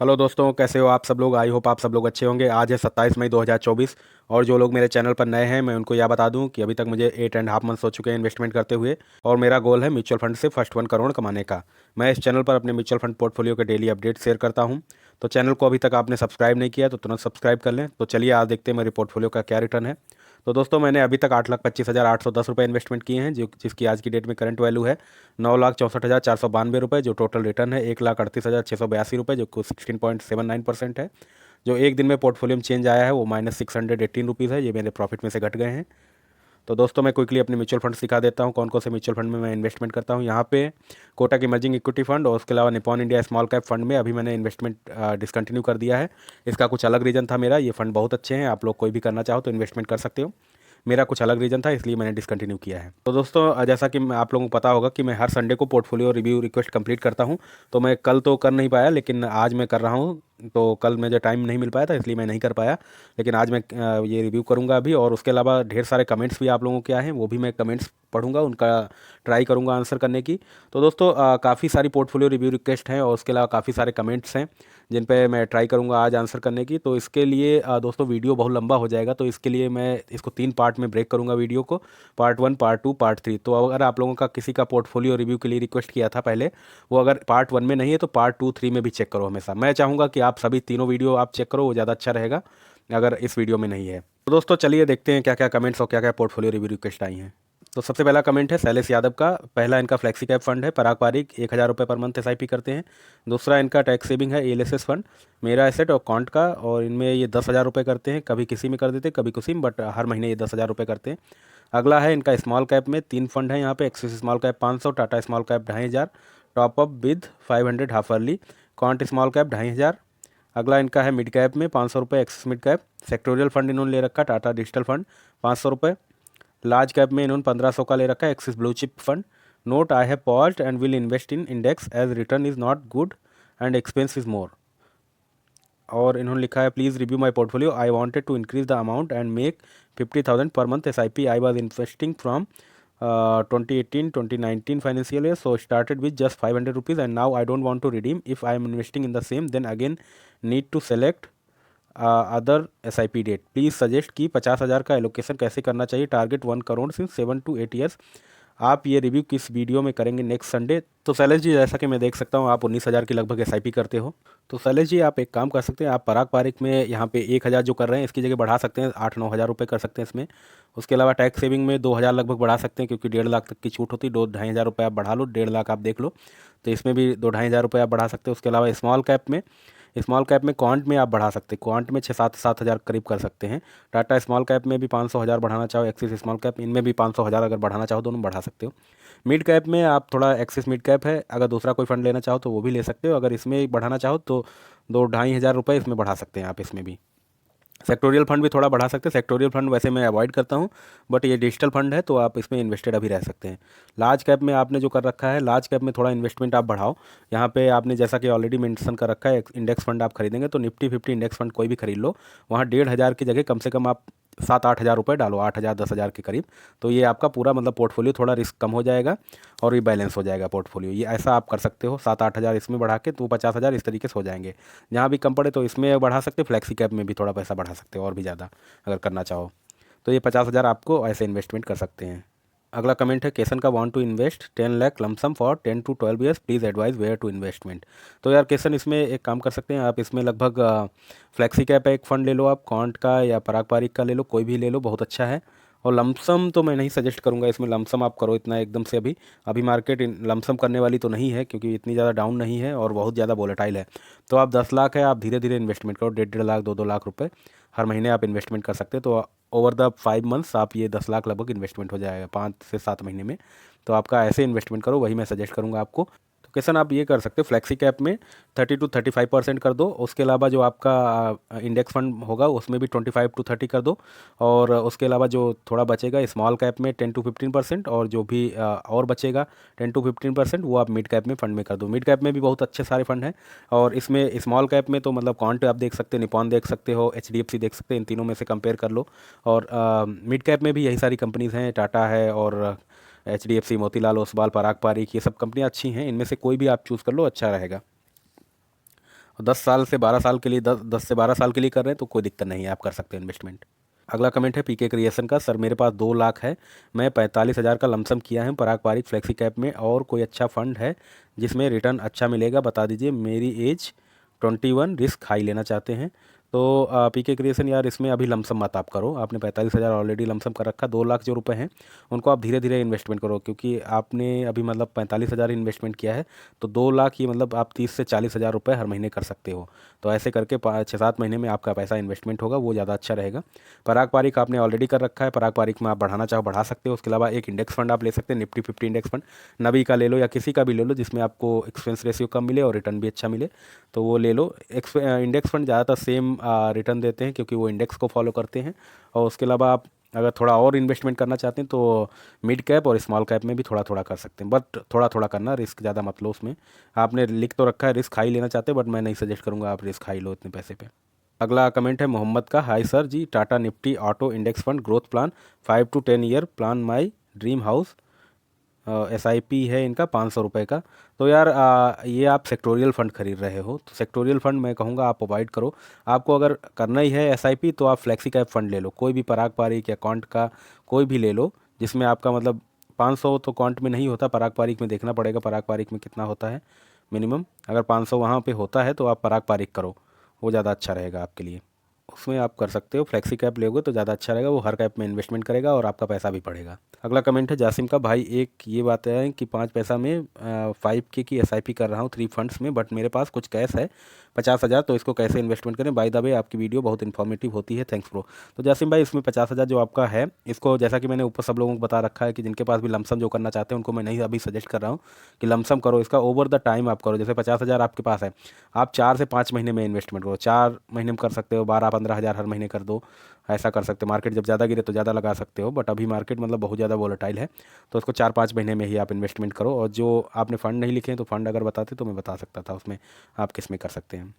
Hello दोस्तों, कैसे हो आप सब लोग। आई होप आप सब लोग अच्छे होंगे। आज है 27 मई 2024 और जो लोग मेरे चैनल पर नए हैं मैं उनको यह बता दूं कि अभी तक मुझे 8.5 मंथ्स हो चुके हैं इन्वेस्टमेंट करते हुए और मेरा गोल है म्यूचुअल फंड से फर्स्ट 1 करोड़ कमाने का। मैं इस चैनल पर अपने म्यूचुअल फंड पोर्टफोलियो के डेली अपडेट शेयर करता हूं। तो चैनल को अभी तक आपने सब्सक्राइब नहीं किया तो तुरंत सब्सक्राइब कर लें। तो चलिए आज देखते हैं मेरे पोर्टफोलियो का क्या रिटर्न है। तो दोस्तों, मैंने अभी तक 8,25,810 रुपये इन्वेस्टमेंट किए हैं, जो जिसकी आज की डेट में करंट वैल्यू है 9,64,492 रुपये, जो टोटल रिटर्न है 1,38,682 रुपये, जो कुल 16.79% है। जो एक दिन में पोर्टफोलियो में चेंज आया है वो -618 रुपीज़ है। ये मेरे प्रॉफिट में से घट गए हैं। तो दोस्तों, मैं क्विकली अपने म्यूचुअल फंड दिखा देता हूँ कौन कौन से म्यूचुअल फंड में मैं इन्वेस्टमेंट करता हूँ। यहाँ पे कोटक इमर्जिंग इक्विटी फंड और उसके अलावा Nippon India small cap fund में अभी मैंने इन्वेस्टमेंट डिसकंटिन्यू कर दिया है। इसका कुछ अलग रीज़न था मेरा। ये फंड बहुत अच्छे हैं, आप लोग कोई भी करना चाहो तो इन्वेस्टमेंट कर सकते हो। मेरा कुछ अलग रीज़न था इसलिए मैंने डिसकंटिन्यू किया है। तो दोस्तों, जैसा कि आप लोगों को पता होगा कि मैं हर संडे को पोर्टफोलियो रिव्यू रिक्वेस्ट कंप्लीट करता हूं। तो मैं कल तो कर नहीं पाया, लेकिन आज मैं कर रहा हूं। तो कल मुझे टाइम नहीं मिल पाया था इसलिए मैं नहीं कर पाया, लेकिन आज मैं ये रिव्यू करूंगा अभी। और उसके अलावा ढेर सारे कमेंट्स भी आप लोगों के आए हैं, वो भी मैं कमेंट्स पढ़ूंगा, उनका ट्राई करूंगा आंसर करने की। तो दोस्तों, काफ़ी सारी पोर्टफोलियो रिव्यू रिक्वेस्ट हैं और उसके अलावा काफ़ी सारे कमेंट्स हैं जिन पे मैं ट्राई करूंगा आज आंसर करने की। तो इसके लिए दोस्तों वीडियो बहुत लंबा हो जाएगा, तो इसके लिए मैं इसको 3 पार्ट में ब्रेक करूंगा वीडियो को। Part 1, part 2, part 3। तो अगर आप लोगों का किसी का पोर्टफोलियो रिव्यू के लिए रिक्वेस्ट किया था पहले, वो अगर पार्ट 1 में नहीं है तो पार्ट 2, 3 में भी चेक करो। हमेशा मैं चाहूँगा कि आप सभी तीनों वीडियो आप चेक करो, वो ज़्यादा अच्छा रहेगा अगर इस वीडियो में नहीं है। तो दोस्तों, चलिए देखते हैं क्या क्या कमेंट्स और क्या क्या पोर्टफोलियो रिव्यू रिक्वेस्ट आई हैं। तो सबसे पहला कमेंट है शैलेश यादव का। पहला इनका फ्लेक्सी कैप फंड है, पराग पारिक 1,000 रुपये पर मंथ एसआईपी करते हैं। दूसरा इनका टैक्स सेविंग है एलएसएस फंड, मेरा एसेट और कॉन्ट का, और इनमें ये 10,000 रुपये करते हैं। कभी किसी में कर देते कभी किसी में, बट हर महीने ये 10,000 रुपये करते हैं। अगला है इनका स्मॉल कैप में 3 फंड है यहाँ पे। Axis small cap 500, Tata small cap 2,500, top up with 500 half early, can't small cap 2,500। अगला इनका है मिड कैप में 500 रुपये, axis mid cap. Sectoral fund इन्होंने ले रखा टाटा डिजिटल फंड 500 रुपये। लार्ज कैप में इन्होंने 1,500 का ले रखा है Axis blue chip fund. Note, I have paused and will invest in index as return is not good and expense is more. और इन्होंने लिखा है please review my portfolio, I wanted to increase the amount and make 50,000 per month SIP. I was investing from 2018-2019 financial year, so started with just 500 rupees and now I don't want to redeem. If I am investing in the same, then again need to select other SIP date. Please suggest कि 50,000 का allocation कैसे करना चाहिए। Target 1 crore since 7 to 8 years। आप ये review किस video में करेंगे नेक्स्ट संडे। तो शैलेश जी, जैसा कि मैं देख सकता हूँ आप 19,000 की लगभग SIP करते हो। तो शैलेश जी, आप एक काम कर सकते हैं, आप पराग पारिक में यहाँ पे 1,000 जो कर रहे हैं इसकी जगह बढ़ा सकते हैं, 8-9 हज़ार रुपये कर सकते हैं इसमें। उसके अलावा टैक्स सेविंग में 2,000 लगभग बढ़ा सकते हैं, क्योंकि 1.5 लाख तक की छूट होती है। 2-2,500 रुपये आप बढ़ा लो, 1.5 लाख आप देख लो। तो इसमें भी 2-2,500 रुपये आप बढ़ा सकते हो। उसके अलावा स्मॉल कैप में क्वांट में आप बढ़ा सकते हैं। क्वांट में 6-7 हज़ार करीब कर सकते हैं। टाटा स्मॉल कैप में भी 500,000 बढ़ाना चाहो, एक्सिस स्मॉल कैप इनमें भी 500,000 अगर बढ़ाना चाहो दोनों बढ़ा सकते हो। मिड कैप में आप थोड़ा, एक्सिस मिड कैप है, अगर दूसरा कोई फंड लेना चाहो तो वो भी ले सकते हो। अगर इसमें बढ़ाना चाहो तो 2-2,500 रुपये इसमें बढ़ा सकते हैं आप इसमें भी। सेक्टोरियल फंड भी थोड़ा बढ़ा सकते हैं। सेक्टोरियल फंड वैसे मैं अवॉइड करता हूँ, बट ये डिजिटल फंड है तो आप इसमें इन्वेस्टेड अभी रह सकते हैं। लार्ज कैप में आपने जो कर रखा है, लार्ज कैप में थोड़ा इन्वेस्टमेंट आप बढ़ाओ। यहाँ पे आपने जैसा कि ऑलरेडी मेंशन कर रखा है, इंडेक्स फंड आप खरीदेंगे तो निफ्टी 50 इंडेक्स फंड कोई भी खरीद लो। वहाँ 1,500 की जगह कम से कम आप 7-8 हज़ार रुपये डालो, 8,000-10,000 के करीब। तो ये आपका पूरा मतलब पोर्टफोलियो थोड़ा रिस्क कम हो जाएगा और ये बैलेंस हो जाएगा पोर्टफोलियो। ये ऐसा आप कर सकते हो, 7-8 हज़ार इसमें बढ़ा के तो 50,000 इस तरीके से हो जाएंगे। जहाँ भी कम पड़े तो इसमें बढ़ा सकते हो, फ्लैक्सी कैप में भी थोड़ा पैसा बढ़ा सकते हो और भी ज़्यादा अगर करना चाहो। तो ये 50,000 आपको ऐसे इन्वेस्टमेंट कर सकते हैं। अगला कमेंट है केसन का, want to invest 10 lakh lumpsum for 10 to 12 years, please advice where to investment. तो यार केसन, इसमें एक काम कर सकते हैं आप, इसमें लगभग फ्लैक्सी कैप एक फ़ंड ले लो आप, कॉन्ट का या पराग पारिक का ले लो, कोई भी ले लो, बहुत अच्छा है। और लमसम तो मैं नहीं सजेस्ट करूंगा इसमें, लमसम आप करो इतना एकदम से। अभी अभी मार्केट लमसम करने वाली तो नहीं है, क्योंकि इतनी ज़्यादा डाउन नहीं है और बहुत ज़्यादा वोलेटाइल है। तो आप 10 लाख है, आप धीरे धीरे इन्वेस्टमेंट करो, 1.5-1.5 लाख 2-2 लाख रुपए हर महीने आप इन्वेस्टमेंट कर सकते हैं। तो ओवर द 5 मंथ्स आप ये 10 लाख लगभग इन्वेस्टमेंट हो जाएगा 5 से 7 महीने में। तो आपका ऐसे इन्वेस्टमेंट करो, वही मैं सजेस्ट करूँगा आपको। तो कैसन आप ये कर सकते हो, फ्लैक्सी कैप में 30-35% कर दो। उसके अलावा जो आपका इंडेक्स फंड होगा उसमें भी 25-30 कर दो। और उसके अलावा जो थोड़ा बचेगा स्मॉल कैप में 10-15%, और जो भी और बचेगा 10-15% वो आप मिड कैप में फंड में कर दो। मिड कैप में भी बहुत अच्छे सारे फंड हैं। और इसमें स्मॉल कैप में तो मतलब कॉन्ट आप देख सकते हो, निपॉन देख सकते हो, HDFC देख सकते हो, इन तीनों में से कंपेयर कर लो। और मिड कैप में भी यही सारी कंपनीज़ हैं, टाटा है और HDFC, मोतीलाल ओसवाल, पराग पारिक, ये सब कंपनियां अच्छी हैं। इनमें से कोई भी आप चूज़ कर लो, अच्छा रहेगा। 10 साल से 12 साल के लिए 10 से 12 साल के लिए कर रहे हैं तो कोई दिक्कत नहीं है, आप कर सकते हैं इन्वेस्टमेंट। अगला कमेंट है पीके क्रिएशन का, सर मेरे पास 2 लाख है, मैं 45,000 का लमसम किया है पराग पारिक फ्लेक्सी कैप में, और कोई अच्छा फंड है जिसमें रिटर्न अच्छा मिलेगा बता दीजिए, मेरी एज 21, रिस्क हाई लेना चाहते हैं। तो पीके क्रिएशन यार, इसमें अभी लमसम मत आप करो, आपने 45,000 ऑलरेडी लमसम कर रखा, 2 लाख जो रुपए हैं उनको आप धीरे धीरे इन्वेस्टमेंट करो, क्योंकि आपने अभी मतलब 45,000 इन्वेस्टमेंट किया है, तो 2 लाख ही मतलब आप 30 से 40 हज़ार रुपये हर महीने कर सकते हो। तो ऐसे करके 6-7 महीने में आपका पैसा इन्वेस्टमेंट होगा, वो ज़्यादा अच्छा रहेगा। पराग पारिक आपने ऑलरेडी कर रखा है, पराग पारिक में आप बढ़ाना चाहो बढ़ा सकते हो। उसके अलावा एक इंडेक्स फंड आप ले सकते हैं, निफ्टी 50 इंडेक्स फंड, नबी का ले लो या किसी का भी ले लो जिसमें आपको एक्सपेंस रेशियो कम मिले और रिटर्न भी अच्छा मिले, तो वो ले लो। इंडेक्स फंड ज़्यादातर सेम रिटर्न देते हैं क्योंकि वो इंडेक्स को फॉलो करते हैं। और उसके अलावा आप अगर थोड़ा और इन्वेस्टमेंट करना चाहते हैं तो मिड कैप और स्मॉल कैप में भी थोड़ा थोड़ा कर सकते हैं, बट थोड़ा थोड़ा करना, रिस्क ज़्यादा मत लो उसमें। आपने लिख तो रखा है रिस्क हाई लेना चाहते हैं, बट मैं नहीं सजेस्ट करूँगा आप रिस्क हाई लो इतने पैसे पे। अगला कमेंट है मोहम्मद का, hi sir ji, Tata Nifty auto index fund growth plan 5 to 10 year plan, my dream house, SIP है इनका 500 रुपये का। तो यार ये आप सेक्टोरियल फ़ंड खरीद रहे हो, तो सेक्टोरियल फ़ंड मैं कहूँगा आप अवॉइड करो। आपको अगर करना ही है SIP तो आप फ्लेक्सी कैप फ़ंड ले लो, कोई भी पराग पारिक या कॉन्ट का कोई भी ले लो, जिसमें आपका मतलब 500 तो कॉन्ट में नहीं होता, पराग पारिक में देखना पड़ेगा पराग पारिक में कितना होता है मिनिमम। अगर 500 वहाँ पे होता है तो आप पराग पारिक करो, वो ज़्यादा अच्छा रहेगा आपके लिए। उसमें आप कर सकते हो, फ्लेक्सी कैप लोगे तो ज़्यादा अच्छा रहेगा, वो हर कैप में इन्वेस्टमेंट करेगा और आपका पैसा भी बढ़ेगा। अगला कमेंट है जासिम का, भाई एक ये बात है कि 5 पैसा में 5K की SIP कर रहा हूँ 3 फंड्स में, बट मेरे पास कुछ कैश है 50,000, तो इसको कैसे इन्वेस्टमेंट करें? बाय द वे आपकी वीडियो बहुत इन्फॉर्मेटिव होती है, थैंक्स ब्रो। तो जासिम भाई, इसमें 50,000 जो आपका है, इसको जैसा कि मैंने ऊपर सब लोगों को बता रखा है कि जिनके पास भी लमसम जो करना चाहते हैं उनको मैं नहीं अभी सजेस्ट कर रहा हूँ कि लमसम करो, इसका ओवर द टाइम आप करो। जैसे 50,000 आपके पास है, आप 4 से 5 महीने में इन्वेस्टमेंट करो, 4 महीने में कर सकते हो, 12-15 हज़ार हर महीने कर दो, ऐसा कर सकते हो। मार्केट जब ज़्यादा गिरे तो ज़्यादा लगा सकते हो, बट अभी मार्केट मतलब बहुत ज़्यादा वोलेटाइल है, तो उसको 4-5 महीने में ही आप इन्वेस्टमेंट करो। और जो आपने फ़ंड नहीं लिखे हैं तो फ़ंड अगर बताते तो मैं बता सकता था उसमें आप किस में कर सकते हैं।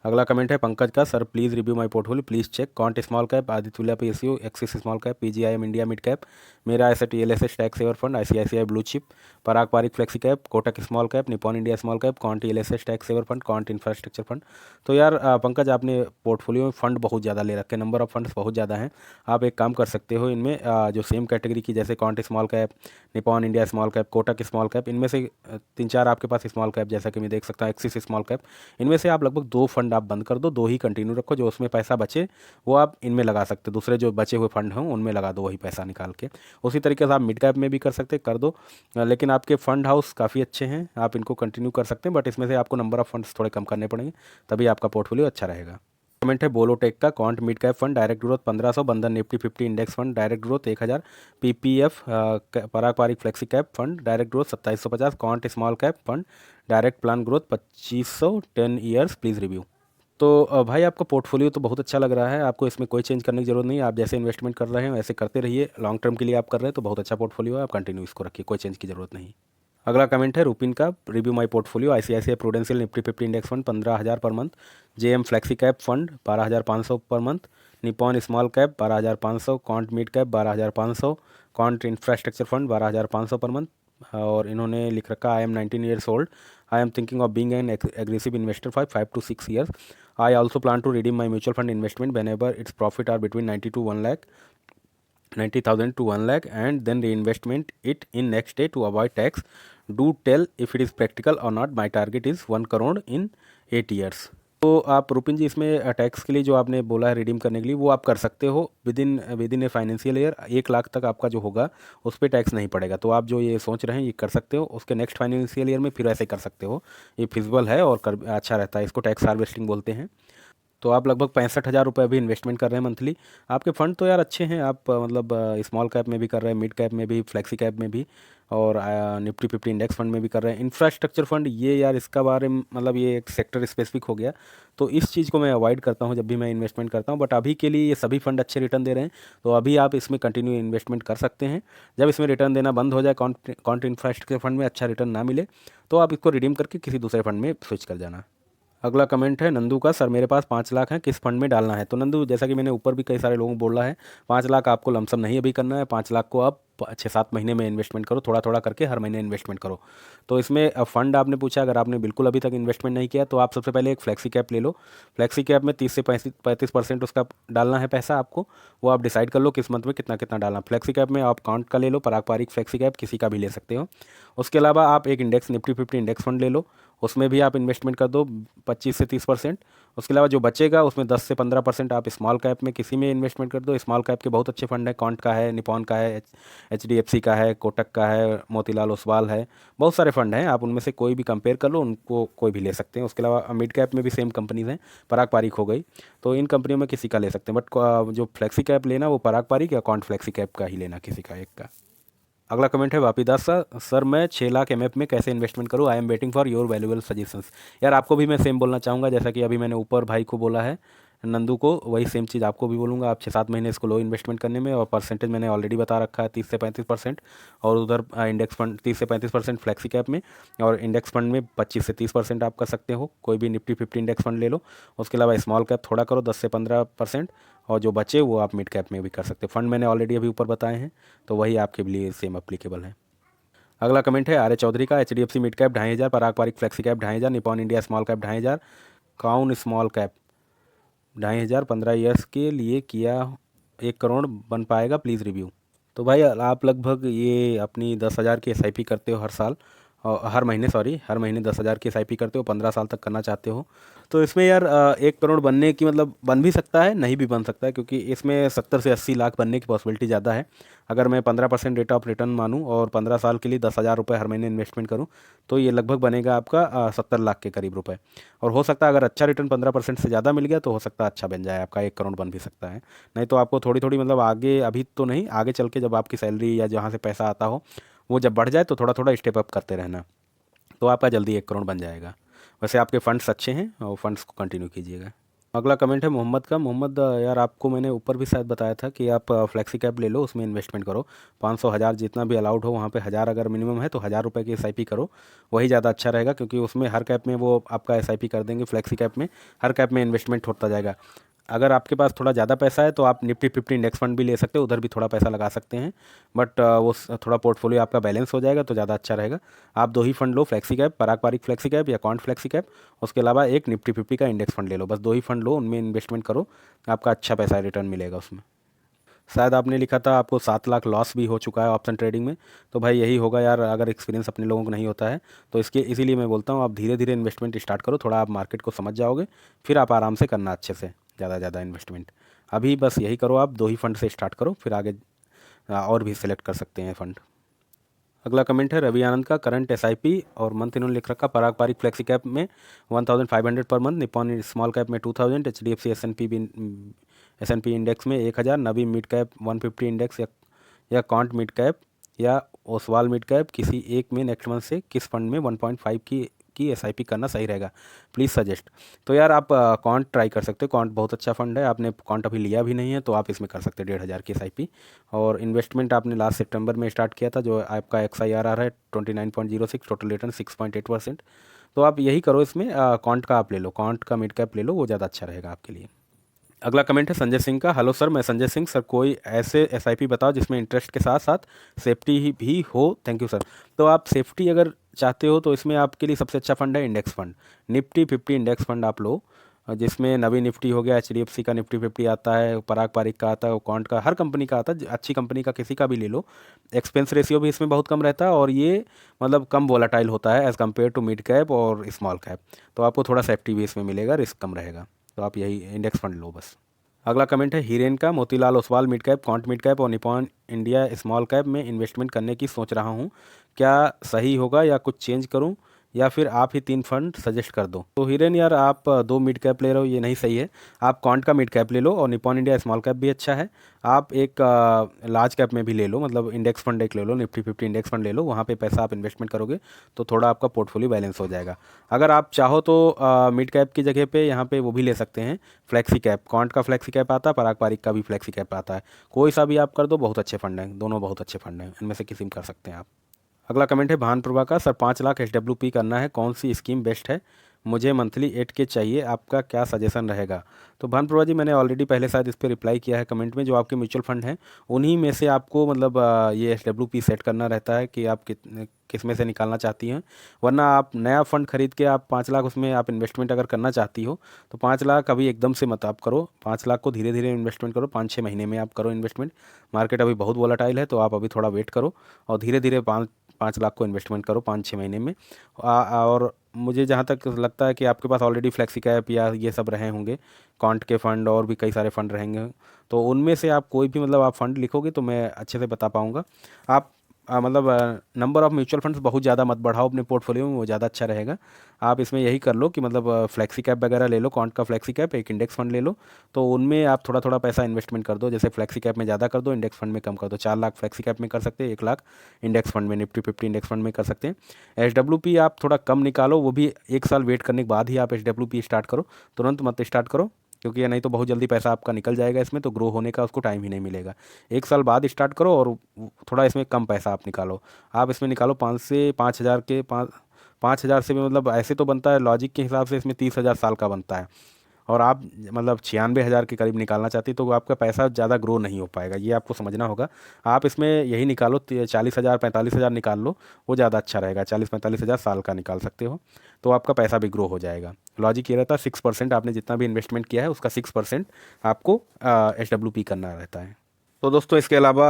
अगला कमेंट है पंकज का, sir please review my portfolio, please check Quant small cap, Aditya PSU, Axis small cap, PGIM India mid cap, Mirae asset TLSS tax saver fund, ICICI blue chip, Parag Parikh flexi cap, Kotak small cap, Nippon India small cap, Quant TLSS tax saver fund, Quant infrastructure fund. तो यार पंकज, आपने portfolio में fund बहुत ज़्यादा ले रखे हैं, number of funds बहुत ज़्यादा हैं। आप एक काम कर सकते हो, इनमें जो सेम कैटेगरी की जैसे can't small cap, Nippon India small cap, Kotak small cap, इनमें से 3-4 आपके पास स्मॉल कैप जैसा कि मैं देख सकता हूँ, एक्सिस स्मॉल कैप, इनमें से आप लगभग 2 फंड आप बंद कर दो, 2 ही कंटिन्यू रखो, जो उसमें पैसा बचे वो आप इनमें लगा सकते हो, दूसरे जो बचे हुए फंड हों उनमें लगा दो वही पैसा निकाल के। उसी तरीके से आप मिड कैप में भी कर सकते कर दो, लेकिन आपके फंड हाउस काफ़ी अच्छे हैं, आप इनको कंटिन्यू कर सकते हैं, बट इसमें से आपको नंबर ऑफ फंड्स थोड़े कम करने पड़ेंगे, तभी आपका पोर्टफोलियो अच्छा रहेगा। कमेंट है बोलोटेक का, Quant mid cap fund direct growth 1500, Bandhan Nifty 50 index fund direct growth 1000, PPF Parag Parikh flexi cap fund direct growth 2750, Quant small cap fund direct plan growth 2500, 10 years please review. तो भाई आपका पोर्टफोलियो तो बहुत अच्छा लग रहा है, आपको इसमें कोई चेंज करने की ज़रूरत नहीं है, आप जैसे इन्वेस्टमेंट कर रहे हैं वैसे करते रहिए, लॉन्ग टर्म के लिए आप कर रहे हैं तो बहुत अच्छा पोर्टफोलियो है, आप कंटिन्यू इसको रखिए, कोई चेंज की ज़रूरत नहीं। अगला कमेंट है रुपिन का, review my portfolio, ICICI Prudential Nifty 50 index fund 15,000 per month, JM flexi cap fund 12,500 per month, Nippon small cap 12,500, Quant mid cap 12,500, Quant infrastructure fund 12,500 per month. और इन्होंने लिख रखा, I am 19 years old, I am thinking of being an aggressive investor for 5 to 6 years, I also plan to redeem my mutual fund investment when ever its profit are between 90,000 to 1 lakh and then reinvestment it in next day to avoid tax. Do tell if it is practical or not. My target is 1 crore in 8 years. तो आप रुपिन जी, इसमें tax के लिए जो आपने बोला है redeem करने के लिए, वो आप कर सकते हो with in a financial year, 1 lakh तक आपका जो होगा उस पर टैक्स नहीं पड़ेगा। तो आप जो ये सोच रहे हैं ये कर सकते हो, उसके नेक्स्ट फाइनेंशियल ईयर में फिर ऐसे कर सकते हो, ये फिजिबल है और अच्छा रहता है, इसको टैक्स हार्वेस्टिंग बोलते हैं। तो आप लगभग 65,000 रुपये अभी इन्वेस्टमेंट कर रहे हैं मंथली, आपके फ़ंड तो यार अच्छे हैं, आप मतलब स्मॉल कैप में भी कर रहे हैं, मिड कैप में भी, फ्लेक्सी कैप में भी, और निफ्टी 50 इंडेक्स फंड में भी कर रहे हैं। इंफ्रास्ट्रक्चर फंड ये यार, इसका बारे में मतलब ये एक सेक्टर स्पेसिफिक हो गया, तो इस चीज़ को मैं अवॉइड करता हूँ जब भी मैं इन्वेस्टमेंट करता हूँ, बट अभी के लिए ये सभी फंड अच्छे रिटर्न दे रहे हैं, तो अभी आप इसमें कंटिन्यू इन्वेस्टमेंट कर सकते हैं। जब इसमें रिटर्न देना बंद हो जाए, कॉन्ट इंफ्रास्ट्रक्चर फंड में अच्छा रिटर्न ना मिले, तो आप इसको रिडीम करके किसी दूसरे फंड में स्विच कर जाना। अगला कमेंट है नंदू का, सर मेरे पास 5 लाख है, किस फंड में डालना है। तो नंदू, जैसा कि मैंने ऊपर भी कई सारे लोगों को बोला है, 5 लाख आपको लमसम नहीं अभी करना है, 5 लाख को आप 6-7 महीने में इन्वेस्टमेंट करो, थोड़ा थोड़ा करके हर महीने इन्वेस्टमेंट करो। तो इसमें फ़ंड आपने पूछा, अगर आपने बिल्कुल अभी तक इन्वेस्टमेंट नहीं किया तो आप सबसे पहले एक फ्लेक्सी कैप ले लो। फ्लेक्सी कैप में 30 से 35% उसका डालना है पैसा आपको, वो आप डिसाइड कर लो किस मंथ में कितना कितना डालना। फ्लेक्सी कैप में आप काउंट का ले लो, पारंपरिक फ्लेक्सी कैप किसी का भी ले सकते हो। उसके अलावा आप एक इंडेक्स निफ्टी 50 इंडेक्स फंड ले लो, उसमें भी आप इन्वेस्टमेंट कर दो 25 से 30%। उसके अलावा जो बचेगा उसमें 10 से 15% आप स्मॉल कैप में किसी में इन्वेस्टमेंट कर दो। स्मॉल कैप के बहुत अच्छे फंड हैं, कॉन्ट का है, निपॉन का है, HDFC का है, कोटक का है, मोतीलाल ओसवाल है, बहुत सारे फंड हैं, आप उनमें से कोई भी कंपेयर कर लो, उनको कोई भी ले सकते हैं। उसके अलावा मिड कैप में भी सेम कंपनीज हैं, पराग पारिक हो गई, तो इन कंपनियों में किसी का ले सकते हैं। बट जो फ्लेक्सी कैप लेना वो पराग पारिक या कॉन्ट फ्लेक्सी कैप का ही लेना, किसी का एक का। अगला कमेंट है वापी दास का, सर मैं 6 लाख MF में कैसे इन्वेस्टमेंट करूँ, I am waiting for your valuable suggestions. यार आपको भी मैं सेम बोलना चाहूँगा, जैसा कि अभी मैंने ऊपर भाई को बोला है नंदू को, वही सेम चीज़ आपको भी बोलूँगा। आप 6-7 महीने इसको लो इन्वेस्टमेंट करने में, और परसेंटेज मैंने ऑलरेडी बता रखा है 30 से 35%, और उधर इंडेक्स फंड 30 से 35% फ्लेक्सी कैप में, और इंडेक्स फंड में 25 से 30% आप कर सकते हो, कोई भी निफ्टी 50 इंडेक्स फंड ले लो। उसके अलावा स्मॉल कैप थोड़ा करो 10 से 15%, और जो बचे वो आप मिड कैप में भी कर सकते हो। फंड मैंने ऑलरेडी अभी ऊपर बताए हैं, तो वही आपके लिए सेम अप्लीकेबल है। अगला कमेंट है आर्य चौधरी का, HDFC mid cap 2500, Parag Parikh flexi cap 2500, Nippon India small cap 2500, Quant small cap 2500, 15 years के लिए किया 1 करोड़ बन पाएगा, प्लीज़ रिव्यू। तो भाई आप लगभग ये अपनी 10,000 की SIP करते हो हर साल, और हर महीने, सॉरी हर महीने 10,000 की SIP करते हो, 15 साल तक करना चाहते हो। तो इसमें यार 1 करोड़ बनने की मतलब बन भी सकता है, नहीं भी बन सकता है, क्योंकि इसमें 70 से 80 लाख बनने की पॉसिबिलिटी ज़्यादा है। अगर मैं 15% रेट ऑफ रिटर्न मानूँ और 15 साल के लिए 10,000 रुपये हर महीने इन्वेस्टमेंट करूँ, तो ये लगभग बनेगा आपका 70 लाख के करीब रुपए। और हो सकता है अगर अच्छा रिटर्न 15% से ज़्यादा मिल गया तो हो सकता है अच्छा बन जाए, आपका 1 करोड़ बन भी सकता है। नहीं तो आपको थोड़ी थोड़ी मतलब आगे, अभी तो नहीं, आगे चल के जब आपकी सैलरी या जहाँ से पैसा आता हो वो जब बढ़ जाए तो थोड़ा थोड़ा स्टेप अप करते रहना, तो आपका जल्दी 1 करोड़ बन जाएगा। वैसे आपके फंड्स अच्छे हैं और फंड्स को कंटिन्यू कीजिएगा। अगला कमेंट है मोहम्मद का, मोहम्मद यार आपको मैंने ऊपर भी शायद बताया था कि आप फ्लेक्सी कैप ले लो, उसमें इन्वेस्टमेंट करो, 500 1000 जितना भी अलाउड हो, वहाँ पे 1000 अगर मिनिमम है तो 1000 रुपये की SIP करो, वही ज़्यादा अच्छा रहेगा, क्योंकि उसमें हर कैप में वो आपका SIP कर देंगे, फ्लेक्सी कैप में हर कैप में इन्वेस्टमेंट होता जाएगा। अगर आपके पास थोड़ा ज़्यादा पैसा है तो आप निफ्टी 50 इंडेक्स फंड भी ले सकते हो, उधर भी थोड़ा पैसा लगा सकते हैं, बट थोड़ा पोर्टफोलियो आपका बैलेंस हो जाएगा तो ज़्यादा अच्छा रहेगा। आप 2 ही फंड लो, फ्लेक्सी कैप, पराग पारिक फ्लेक्सी कैप या कॉन्ट फ्लेक्सी कैप, उसके अलावा एक निफ्टी 50 का इंडेक्स फंड ले लो, बस 2 ही फंड लो, उनमें इन्वेस्टमेंट करो, आपका अच्छा पैसा रिटर्न मिलेगा उसमें। शायद आपने लिखा था आपको 7 लाख लॉस भी हो चुका है ऑप्शन ट्रेडिंग में, तो भाई यही होगा यार, अगर एक्सपीरियंस अपने लोगों को नहीं होता है तो इसके इसीलिए मैं बोलता हूँ आप धीरे धीरे इन्वेस्टमेंट स्टार्ट करो, थोड़ा आप मार्केट को समझ जाओगे, फिर आप आराम से करना अच्छे से ज़्यादा इन्वेस्टमेंट। अभी बस यही करो, आप 2 ही फंड से स्टार्ट करो, फिर आगे और भी सिलेक्ट कर सकते हैं फंड। अगला कमेंट है रवि आनंद का, करंट SIP और मंथ इन्होंने लिख रखा, पराग पारिक फ्लेक्सी कैप में 1500 पर मंथ, निपॉन स्मॉल कैप में 2000, HDFC S&P इंडेक्स में 1000, नवी मिड कैप 150 इंडेक्स या कॉन्ट मिड कैप या ओसवाल मिड कैप, किसी एक में नेक्स्ट मंथ से किस फंड में 1.5 की SIP करना सही रहेगा, प्लीज़ सजेस्ट। तो यार आप कॉन्ट ट्राई कर सकते हो, कॉन्ट बहुत अच्छा फंड है, आपने कॉन्ट अभी लिया भी नहीं है तो आप इसमें कर सकते हैं 1500 की SIP। और इन्वेस्टमेंट आपने लास्ट सितंबर में स्टार्ट किया था, जो आपका XIRR है 29.06, टोटल रिटर्न 6.8%। तो आप यही करो, इसमें कॉन्ट का आप ले लो, कॉन्ट का मिड कैप ले लो, वो ज़्यादा अच्छा रहेगा आपके लिए। अगला कमेंट है संजय सिंह का, हेलो सर मैं संजय सिंह, सर कोई ऐसे SIP बताओ जिसमें इंटरेस्ट के साथ साथ सेफ्टी ही भी हो, थैंक यू सर। तो आप सेफ्टी अगर चाहते हो तो इसमें आपके लिए सबसे अच्छा फंड है index fund, Nifty 50 index fund आप लो, जिसमें नवी निफ्टी हो गया, HDFC का निफ्टी 50 आता है, पराग पारिक का आता है, कॉन्ट का, हर कंपनी का आता है, अच्छी कंपनी का किसी का भी ले लो। एक्सपेंस रेशियो भी इसमें बहुत कम रहता है, और ये मतलब कम वोलाटाइल होता है as compare to mid cap और स्मॉल कैप, तो आपको थोड़ा सेफ्टी भी इसमें मिलेगा, रिस्क कम रहेगा, तो आप यही इंडेक्स फंड लो बस। अगला कमेंट है हीरेन का, Motilal Oswal mid cap, can't mid cap और निपॉन इंडिया स्मॉल कैप में इन्वेस्टमेंट करने की सोच रहा हूँ, क्या सही होगा या कुछ चेंज करूँ, या फिर आप ही 3 फंड सजेस्ट कर दो। तो हीरेन यार आप 2 मिड कैप ले रहे हो, ये नहीं सही है, आप कॉन्ट का मिड कैप ले लो, और निपॉन इंडिया स्मॉल कैप भी अच्छा है, आप एक लार्ज कैप में भी ले लो, मतलब इंडेक्स फंड एक ले लो, निफ्टी 50 इंडेक्स फंड ले लो, वहाँ पे पैसा आप इन्वेस्टमेंट करोगे तो थोड़ा आपका पोर्टफोलियो बैलेंस हो जाएगा। अगर आप चाहो तो मिड कैप की जगह पे यहाँ पे वो भी ले सकते हैं, फ्लेक्सी कैप, कॉन्ट का फ्लेक्सी कैप आता है, पराग पारिक का भी फ्लेक्सी कैप आता है, कोई सा भी आप कर दो, बहुत अच्छे फंड हैं, दोनों बहुत अच्छे फंड हैं, इनमें से किसी में कर सकते हैं आप। अगला कमेंट है भान प्रभा का, सर 5 लाख SWP करना है, कौन सी स्कीम बेस्ट है, मुझे मंथली 8K चाहिए, आपका क्या सजेशन रहेगा। तो भानुप्रभा जी, मैंने ऑलरेडी पहले शायद इस पर रिप्लाई किया है कमेंट में। जो आपके म्यूचुअल फंड हैं उन्हीं में से आपको मतलब ये SWP सेट करना रहता है कि आप किस में से निकालना चाहती हैं। वरना आप नया फंड खरीद के आप 5 लाख उसमें आप इन्वेस्टमेंट अगर करना चाहती हो तो 5 लाख अभी एकदम से मत आप करो। 5 लाख को धीरे धीरे इन्वेस्टमेंट करो, 5-6 महीने में आप करो इन्वेस्टमेंट। मार्केट अभी बहुत वोलाटाइल है, तो आप अभी थोड़ा वेट करो और धीरे धीरे 5 लाख को इन्वेस्टमेंट करो 5-6 महीने में। और मुझे जहाँ तक लगता है कि आपके पास ऑलरेडी फ्लेक्सी कैप या ये सब रहे होंगे, कॉन्ट के फंड और भी कई सारे फंड रहेंगे, तो उनमें से आप कोई भी मतलब आप फंड लिखोगे तो मैं अच्छे से बता पाऊँगा। आप मतलब नंबर ऑफ़ म्यूचुअल फंड्स बहुत ज़्यादा मत बढ़ाओ अपने पोर्टफोलियो में, वो ज़्यादा अच्छा रहेगा। आप इसमें यही कर लो कि मतलब फ्लेक्सी कैप वगैरह ले लो, कॉन्ट का फ्लेक्सी कैप, एक इंडेक्स फंड ले लो, तो उनमें आप थोड़ा थोड़ा पैसा इन्वेस्टमेंट कर दो। जैसे फ्लेक्सी कैप में ज़्यादा कर दो, इंडेक्स फंड में कम कर दो। 4 लाख फ्लेक्सी कैप में कर सकते हैं, 1 लाख इंडेक्स फंड में, निफ्टी 50 इंडेक्स फंड में कर सकते हैं। SWP आप थोड़ा कम निकालो, वो भी 1 साल वेट करने के बाद ही आप SWP स्टार्ट करो, तुरंत मत स्टार्ट करो, क्योंकि ये नहीं तो बहुत जल्दी पैसा आपका निकल जाएगा इसमें, तो ग्रो होने का उसको टाइम ही नहीं मिलेगा। 1 साल बाद स्टार्ट करो और थोड़ा इसमें कम पैसा आप निकालो। आप इसमें निकालो 5 से 5 हज़ार के 5 हज़ार से भी, मतलब ऐसे तो बनता है लॉजिक के हिसाब से इसमें 30 हज़ार साल का बनता है, और आप मतलब 96 हज़ार के करीब निकालना चाहती तो आपका पैसा ज़्यादा ग्रो नहीं हो पाएगा, ये आपको समझना होगा। आप इसमें यही निकालो 40 हज़ार 45 हज़ार निकाल लो, वो ज़्यादा अच्छा रहेगा। 40-45 हज़ार साल का निकाल सकते हो, तो आपका पैसा भी ग्रो हो जाएगा। लॉजिक ये रहता है 6%, आपने जितना भी इन्वेस्टमेंट किया है उसका 6% आपको SWP करना रहता है। तो दोस्तों, इसके अलावा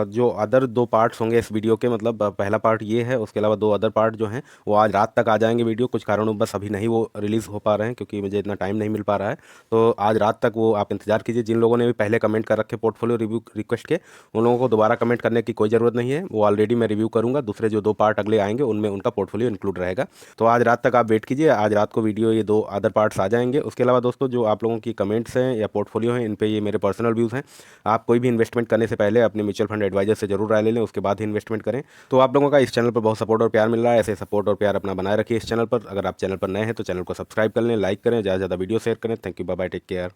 जो अदर 2 पार्ट्स होंगे इस वीडियो के, मतलब पहला पार्ट ये है, उसके अलावा 2 अदर पार्ट जो हैं वो आज रात तक आ जाएंगे वीडियो। कुछ कारणों बस अभी नहीं वो रिलीज़ हो पा रहे हैं, क्योंकि मुझे इतना टाइम नहीं मिल पा रहा है। तो आज रात तक वो आप इंतजार कीजिए। जिन लोगों ने भी पहले कमेंट कर रखे पोर्टफोलियो रिव्यू रिक्वेस्ट के, उन लोगों को दोबारा कमेंट करने की कोई ज़रूरत नहीं है, वो ऑलरेडी मैं रिव्यू करूँगा। दूसरे जो 2 पार्ट अगले आएंगे उनमें उनका पोर्टफोलियो इंक्लूड रहेगा। तो आज रात तक आप वेट कीजिए, आज रात को वीडियो ये 2 अदर पार्ट्स आ जाएंगे। उसके अलावा दोस्तों, जो आप लोगों की कमेंट्स हैं या पोर्टफोलियो हैं, इन पे ये मेरे पर्सनल व्यूज़ हैं। आप कोई भी इन्वेस्टमेंट करने से पहले अपने म्यूचुअल फंड एडवाइजर से जरूर राय ले लें, उसके बाद ही इन्वेस्टमेंट करें। तो आप लोगों का इस चैनल पर बहुत सपोर्ट और प्यार मिल रहा है, ऐसे सपोर्ट और प्यार अपना बनाए रखिए इस चैनल पर। अगर आप चैनल पर नए हैं तो चैनल को सब्सक्राइब कर लें, लाइक करें, ज़्यादा से ज़्यादा वीडियो शेयर करें। Thank you, bye bye, take care.